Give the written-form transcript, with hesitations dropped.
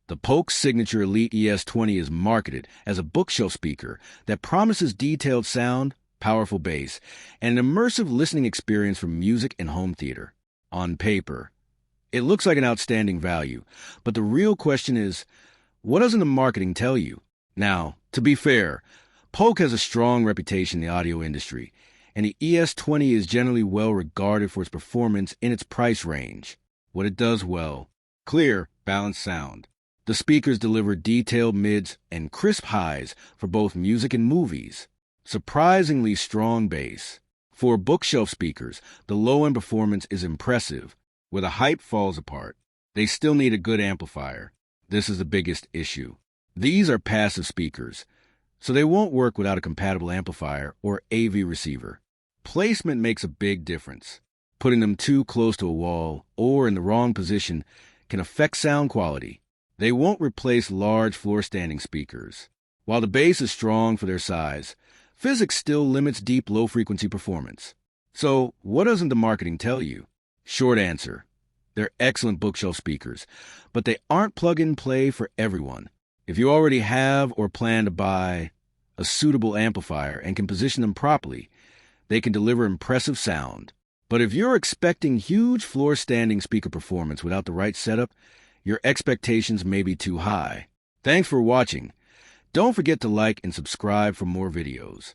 The Polk Signature Elite ES20 is marketed as a bookshelf speaker that promises detailed sound, powerful bass, and an immersive listening experience for music and home theater. On paper, it looks like an outstanding value, but the real question is, what doesn't the marketing tell you? Now, to be fair, Polk has a strong reputation in the audio industry, and the ES20 is generally well regarded for its performance in its price range. What it does well: clear, balanced sound. The speakers deliver detailed mids and crisp highs for both music and movies. Surprisingly strong bass. For bookshelf speakers, the low-end performance is impressive. Where the hype falls apart, they still need a good amplifier. This is the biggest issue. These are passive speakers, so they won't work without a compatible amplifier or AV receiver. Placement makes a big difference. Putting them too close to a wall or in the wrong position can affect sound quality. They won't replace large floor-standing speakers. While the bass is strong for their size, physics still limits deep low-frequency performance. So, what doesn't the marketing tell you? Short answer: they're excellent bookshelf speakers, but they aren't plug-and-play for everyone. If you already have or plan to buy a suitable amplifier and can position them properly, they can deliver impressive sound. But if you're expecting huge floor-standing speaker performance without the right setup, your expectations may be too high. Thanks for watching. Don't forget to like and subscribe for more videos.